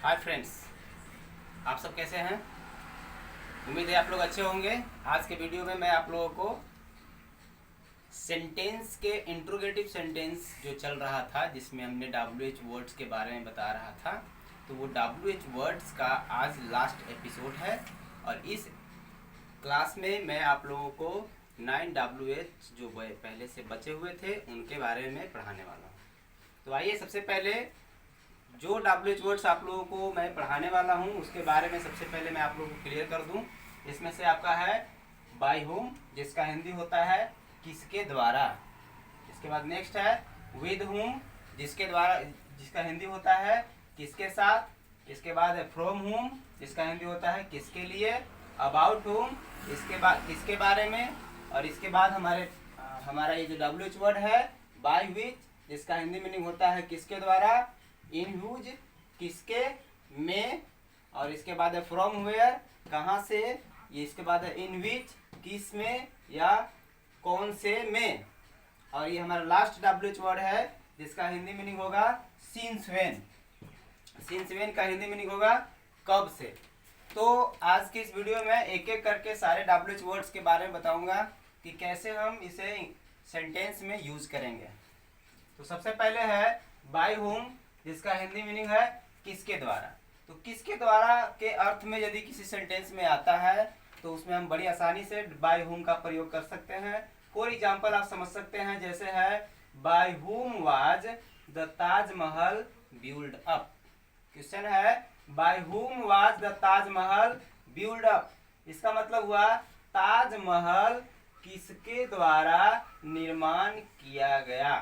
Hi friends, आप सब कैसे हैं। उम्मीद है आप लोग अच्छे होंगे। आज के वीडियो में मैं आप लोगों को सेंटेंस के इंट्रोगेटिव सेंटेंस जो चल रहा था, जिसमें हमने WH वर्ड्स के बारे में बता रहा था, तो वो WH वर्ड्स का आज लास्ट एपिसोड है। और इस क्लास में मैं आप लोगों को 9 WH जो पहले से बचे हुए थे उनके बारे में पढ़ाने वाला हूँ। तो आइए, सबसे पहले जो WH वर्ड्स आप लोगों को मैं पढ़ाने वाला हूँ उसके बारे में सबसे पहले मैं आप लोगों को क्लियर कर दूँ। इसमें से आपका है बाय होम, जिसका हिंदी होता है किसके द्वारा। इसके बाद नेक्स्ट है विद होम, जिसके द्वारा, जिसका हिंदी होता है किसके साथ। इसके बाद है फ्रॉम होम, जिसका हिंदी होता है किसके लिए। अबाउट होम, इसके बाद किसके बारे में। और इसके बाद हमारा ये जो WH वर्ड है बाय विच, जिसका हिंदी मीनिंग होता है किसके द्वारा। इन यूज, किसके में। और इसके बाद है फ्रॉम वेयर, कहाँ से। ये इसके बाद है इन विच, किस में या कौन से में। और ये हमारा लास्ट WH वर्ड है जिसका हिंदी मीनिंग होगा सिंस व्हेन। सिंस व्हेन का हिंदी मीनिंग होगा कब से। तो आज की इस वीडियो में एक एक करके सारे WH वर्ड्स के बारे में बताऊंगा कि कैसे हम इसे सेंटेंस में यूज करेंगे। तो सबसे पहले है बाय होम, जिसका हिंदी मीनिंग है किसके द्वारा। तो किसके द्वारा के अर्थ में यदि किसी सेंटेंस में आता है तो उसमें हम बड़ी आसानी से बाय होम का प्रयोग कर सकते हैं। फॉर एग्जाम्पल आप समझ सकते हैं, जैसे है by whom was the Taj Mahal build up. Question है by whom was the Taj Mahal build up. इसका मतलब हुआ ताजमहल किसके द्वारा निर्माण किया गया।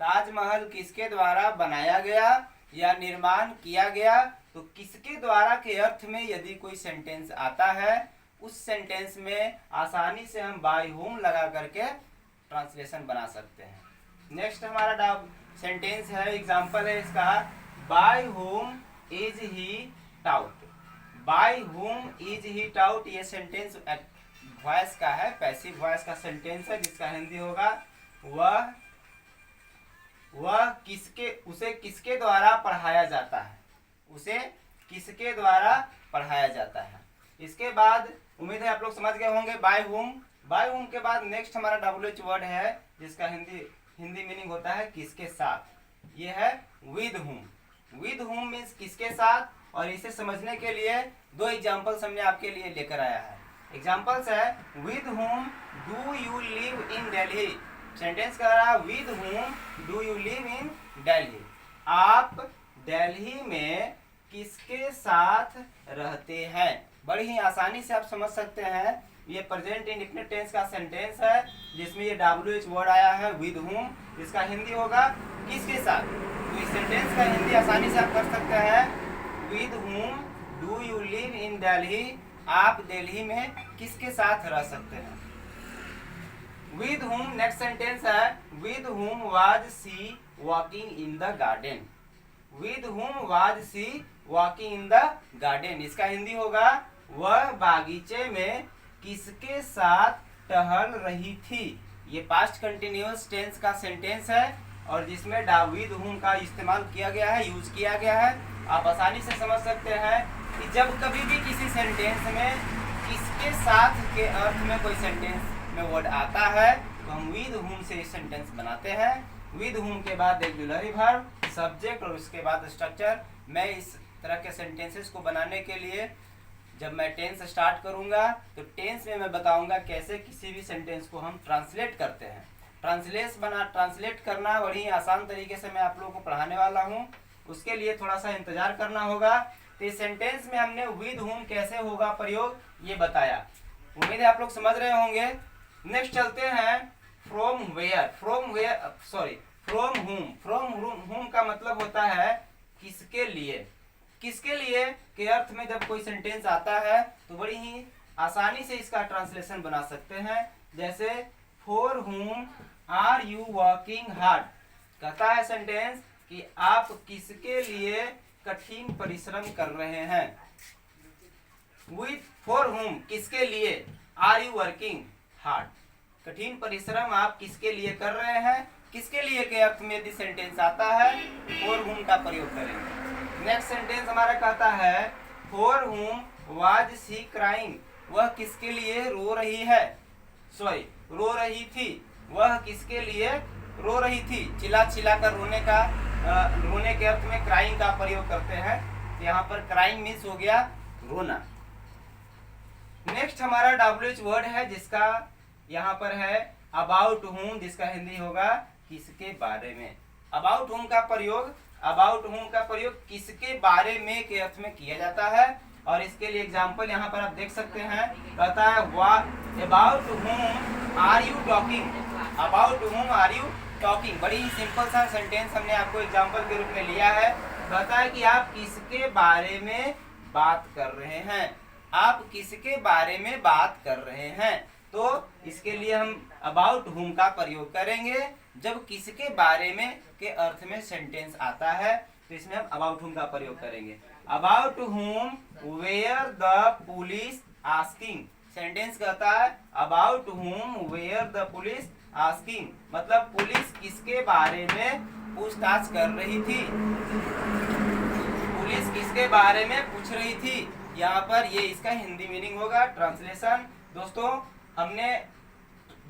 ताजमहल किसके द्वारा बनाया गया या निर्माण किया गया। तो किसके द्वारा के अर्थ में यदि कोई सेंटेंस आता है, उस सेंटेंस में आसानी से हम बाय होम लगा करके ट्रांसलेशन बना सकते हैं। नेक्स्ट हमारा सेंटेंस है, एग्जांपल है इसका, by whom is he taught. By whom is he taught, ये सेंटेंस वॉइस का है, पैसिव वॉइस का सेंटेंस है, जिसका हिंदी होगा वह उसे किसके द्वारा पढ़ाया जाता है। उसे किसके द्वारा पढ़ाया जाता है। इसके बाद उम्मीद है आप लोग समझ गए होंगे बाय होम। बाय होम के बाद नेक्स्ट हमारा WH वर्ड है जिसका हिंदी मीनिंग होता है किसके साथ। ये है with home. With home means किसके साथ। और इसे समझने के लिए दो एग्जाम्पल्स हमने आपके लिए लेकर आया है। एग्जाम्पल्स है with home do you live in Delhi. Sentence कह रहा है with home do you live in Delhi. आप दिल्ली में किसके साथ रहते हैं। बड़ी ही आसानी से आप समझ सकते हैं। ये प्रेजेंट इंडेफिनिट टेंस का सेंटेंस है जिसमें ये WH वर्ड आया है विद होम, इसका हिंदी होगा किसके साथ। तो इस सेंटेंस का हिंदी आसानी से आप कर सकते हैं with home do you live in Delhi. आप दिल्ली में किसके साथ रह सकते हैं। विद whom नेक्स्ट सेंटेंस है with whom was she walking in the garden। With whom was she walking in the garden, इसका हिंदी होगा वह बागीचे में किसके साथ टहल रही थी। ये पास्ट कंटिन्यूअस टेंस का सेंटेंस है और जिसमें विद whom का इस्तेमाल किया गया है, यूज किया गया है। आप आसानी से समझ सकते हैं कि जब कभी भी किसी सेंटेंस में किसके साथ के अर्थ में कोई सेंटेंस में वर्ड आता है तो हम विद whom से इस सेंटेंस बनाते हैं। विद whom के बाद ऑक्सिलरी वर्ब, सब्जेक्ट और उसके बाद स्ट्रक्चर। मैं इस तरह के सेंटेंसेस को बनाने के लिए जब मैं टेंस स्टार्ट करूंगा तो टेंस में मैं बताऊंगा कैसे किसी भी सेंटेंस को हम ट्रांसलेट करते हैं। ट्रांसलेट करना बड़ी ही आसान तरीके से मैं आप लोगों को पढ़ाने वाला हूं। उसके लिए थोड़ा सा इंतजार करना होगा। तो इस सेंटेंस में हमने विद whom कैसे होगा प्रयोग ये बताया। उम्मीद है आप लोग समझ रहे होंगे। नेक्स्ट चलते हैं from where. From whom. From whom का मतलब होता है किसके लिए। किसके लिए के अर्थ में जब कोई सेंटेंस आता है तो बड़ी ही आसानी से इसका ट्रांसलेशन बना सकते हैं। जैसे for whom are you working hard. कहता है सेंटेंस कि आप किसके लिए कठिन परिश्रम कर रहे हैं। विद फॉर होम, किसके लिए, आर यू वर्किंग हार्ड, कठिन परिश्रम आप किसके लिए कर रहे हैं। किसके लिए के अर्थ में यदि सेंटेंस आता है फॉर होम का प्रयोग करेंगे। नेक्स्ट सेंटेंस हमारा कहता है फॉर हुम वाज शी क्राइंग, वह किसके लिए रो रही है, सॉरी रो रही थी, वह किसके लिए रो रही थी। चिल्ला चिल्ला कर रोने का रोने के अर्थ में क्राइंग का प्रयोग करते हैं। यहाँ पर क्राइंग मीन्स हो गया रोना। नेक्स्ट हमारा WH वर्ड है जिसका यहाँ पर है अबाउट हुम, जिसका हिंदी होगा किसके बारे में। अबाउट हुम का प्रयोग किसके बारे में के अर्थ में किया जाता है। और इसके लिए एग्जाम्पल यहाँ पर आप देख सकते हैं, कहता है about whom are you talking, about whom are you talking. बड़ी ही सिंपल सा सेंटेंस हमने आपको एग्जाम्पल के रूप में लिया है। कहता है कि आप किसके बारे में बात कर रहे हैं, आप किसके बारे में बात कर रहे हैं। तो इसके लिए हम अबाउट हुम का प्रयोग करेंगे जब किसके बारे में के अर्थ में सेंटेंस आता है, तो इसमें हम अबाउट हुम का प्रयोग करेंगे। About whom were the police asking, sentence कहता है about whom were the police asking, मतलब पुलिस किसके बारे में पूछताछ कर रही थी, पुलिस किसके बारे में पूछ रही थी। यहाँ पर ये इसका हिंदी मीनिंग होगा। ट्रांसलेशन दोस्तों, हमने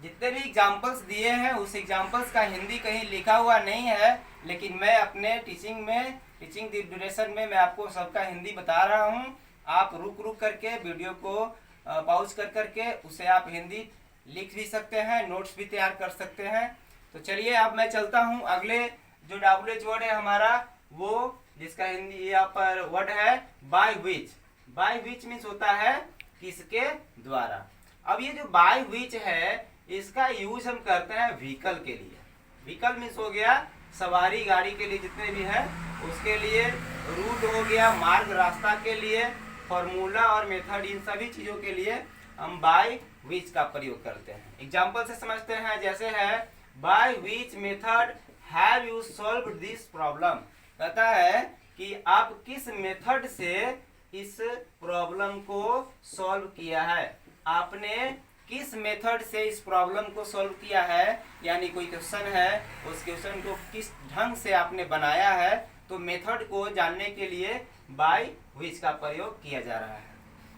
जितने भी एग्जाम्पल्स दिए हैं उस एग्जाम्पल्स का हिंदी कहीं लिखा हुआ नहीं है, लेकिन मैं अपने टीचिंग ड्यूरेशन में मैं आपको सबका हिंदी बता रहा हूँ। आप रुक रुक करके वीडियो को पॉज कर करके उसे आप हिंदी लिख भी सकते हैं, नोट्स भी तैयार कर सकते हैं। तो चलिए अब मैं चलता हूँ अगले जो WH वर्ड है हमारा, वो जिसका हिंदी यहाँ पर वर्ड है by which. By which means होता है किसके द्वारा। अब ये जो बाय विच है इसका यूज हम करते हैं व्हीकल के लिए। व्हीकल मीन्स हो गया सवारी गाड़ी के लिए, जितने भी हैं उसके लिए। रूट हो गया मार्ग रास्ता के लिए। फॉर्मूला और मेथड, इन सभी चीजों के लिए हम बाय विच का प्रयोग करते हैं। एग्जाम्पल से समझते हैं, जैसे है by which method have you solve this problem. कहता है कि आप किस मेथड से इस प्रॉब्लम को सॉल्व किया है, आपने किस मेथड से इस प्रॉब्लम को सॉल्व किया है। यानी कोई क्वेश्चन है, उस क्वेश्चन को किस ढंग से आपने बनाया है, तो मेथड को जानने के लिए बाय विच का प्रयोग किया जा रहा है।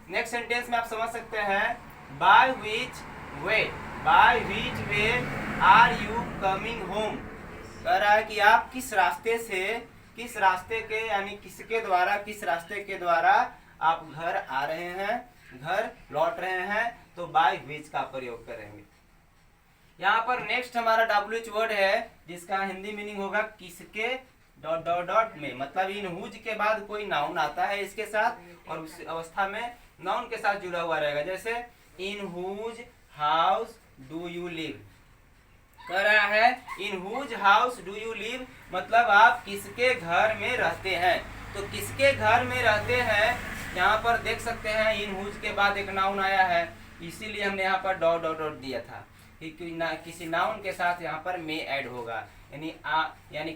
नेक्स्ट सेंटेंस में आप समझ सकते हैं by which way are you coming home. कह रहा है कि आप किस रास्ते के यानी किसके द्वारा, किस रास्ते के द्वारा आप घर आ रहे हैं, घर लौट रहे हैं, तो बाय विच का प्रयोग करेंगे। यहाँ पर नेक्स्ट हमारा WH वर्ड है जिसका हिंदी मीनिंग होगा किसके डॉट डॉट डॉट में, मतलब इन हुज के बाद कोई नाउन आता है इसके साथ और उस अवस्था में नाउन के साथ जुड़ा हुआ रहेगा। जैसे in whose house do you live. कह रहा है in whose house do you live, मतलब आप किसके घर में रहते हैं। तो किसके घर में रहते हैं, यहाँ पर देख सकते हैं इन हुज के बाद एक नाउन आया है, इसीलिए हमने यहाँ पर डॉट डॉट डॉट दिया था कि किसी नाउन के साथ यहाँ पर में ऐड होगा, यानी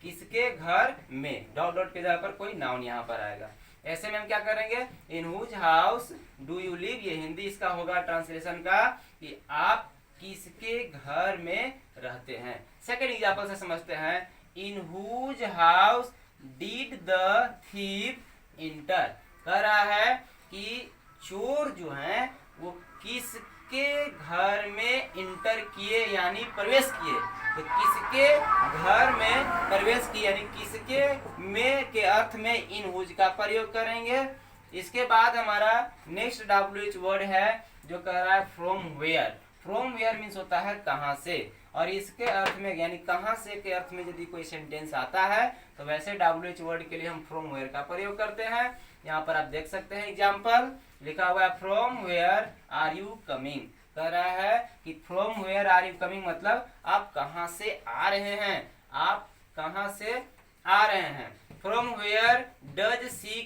किसके घर में डॉट डॉट के जगह पर कोई नाउन यहाँ पर आएगा। ऐसे में हम क्या करेंगे, in whose house do you live, ये हिंदी इसका होगा ट्रांसलेशन का कि आप किसके घर में रहते हैं। सेकंड एग्जांपल से समझते हैं, in whose house did the thief enter. कह रहा है कि चोर जो हैं वो किसके घर में इंटर किए यानी प्रवेश किए। तो किसके घर में प्रवेश किए यानी किसके में के अर्थ में इन हुज का प्रयोग करेंगे। इसके बाद हमारा नेक्स्ट WH वर्ड है जो कह रहा है from where. From where means होता है कहाँ से, और इसके अर्थ में यानी कहाँ से के अर्थ में यदि कोई सेंटेंस आता है तो वैसे WH वर्ड के लिए हम फ्रॉम वेयर का प्रयोग करते हैं। यहाँ पर आप देख सकते हैं एग्जाम्पल लिखा हुआ है from where are you coming. कह रहा है कि from where are you coming मतलब आप कहाँ से आ रहे हैं, आप कहाँ से आ रहे हैं। From where does she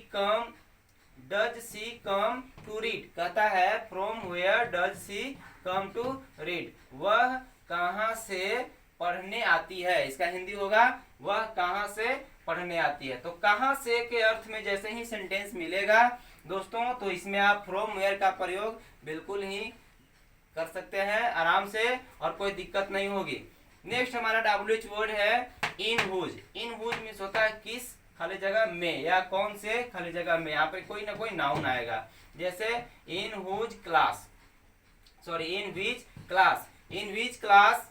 come to read. कहता है from where does she come to read, वह कहाँ से पढ़ने आती है। इसका हिंदी होगा वह कहाँ से पढ़ने आती है। तो कहाँ से के अर्थ में जैसे ही सेंटेंस मिलेगा दोस्तों, तो इसमें आप फ्रॉम वेयर का प्रयोग बिल्कुल ही कर सकते हैं आराम से और कोई दिक्कत नहीं होगी। नेक्स्ट हमारा WH वर्ड है इन हुज मीन्स होता है किस खाली जगह में या कौन से खाली जगह में, यहाँ पे कोई ना कोई नाउन आएगा। जैसे in whose class, sorry in which class, in which class,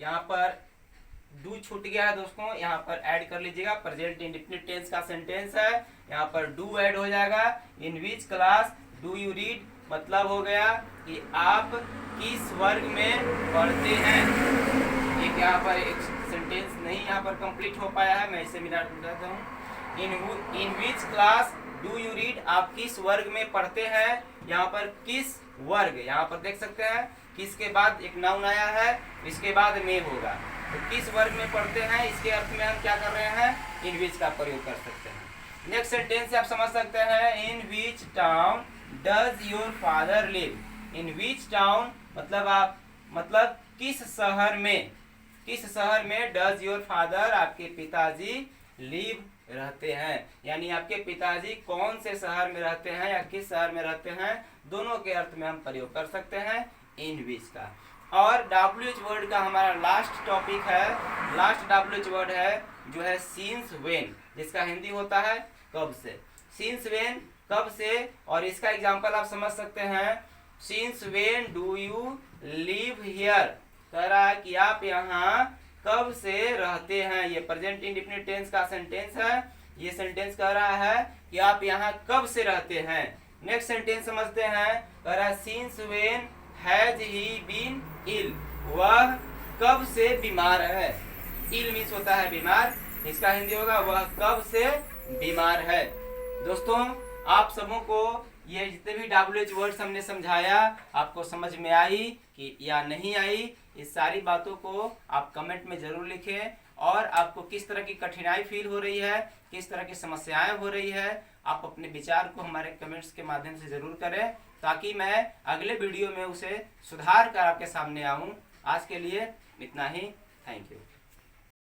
यहाँ पर डू छूट गया है दोस्तों, यहाँ पर ऐड कर लीजिएगा, प्रेजेंट इंडेफिनिट टेंस का सेंटेंस है, यहाँ पर डू ऐड हो जाएगा। In which class do you read, मतलब हो गया कि आप किस वर्ग में पढ़ते हैं। एक यहाँ पर एक सेंटेंस नहीं यहाँ पर कंप्लीट हो पाया है, मैं इसे मिला देता हूँ। In which class do you read, आप किस वर्ग में पढ़ते हैं। यहाँ पर किस वर्ग, यहाँ पर देख सकते हैं किस के बाद एक नाउन आया है, इसके बाद में होगा, तो किस वर्ग में पढ़ते हैं, इसके अर्थ में हम क्या कर रहे हैं, इन विच का प्रयोग कर सकते हैं। नेक्स्ट सेंटेंस से आप समझ सकते हैं, in which town does your father live. In which town मतलब किस शहर में, किस शहर में डज योर फादर, आपके पिताजी लिव रहते हैं, यानी आपके पिताजी कौन से शहर में रहते हैं या किस शहर में रहते हैं, दोनों के अर्थ में हम प्रयोग कर सकते हैं इन विच का। और WH वर्ड का हमारा लास्ट टॉपिक है, लास्ट WH वर्ड है जो है सिंस व्हेन, जिसका हिंदी होता है कब से। सिंस व्हेन कब से, और इसका एग्जांपल आप समझ सकते हैं, since when do you live here, कह रहा है कि आप यहाँ कब से रहते हैं। ये प्रेजेंट इंडेफिनिट टेंस का सेंटेंस है, ये सेंटेंस कह रहा है कि आप यहाँ कब से रहते हैं। नेक्स्ट सेंटेंस समझते हैं, कह रहा है since when has he been ill, वह कब से बीमार है। इल मीन्स होता है बीमार, इसका हिंदी होगा वह कब से बीमार है। दोस्तों आप सबों को ये जितने भी WH वर्ड्स हमने समझाया आपको समझ में आई कि या नहीं आई, इस सारी बातों को आप कमेंट में जरूर लिखें, और आपको किस तरह की कठिनाई फील हो रही है, किस तरह की समस्याएं हो रही है, आप अपने विचार को हमारे कमेंट्स के माध्यम से जरूर करें, ताकि मैं अगले वीडियो में उसे सुधार कर आपके सामने आऊं। आज के लिए इतना ही, थैंक यू।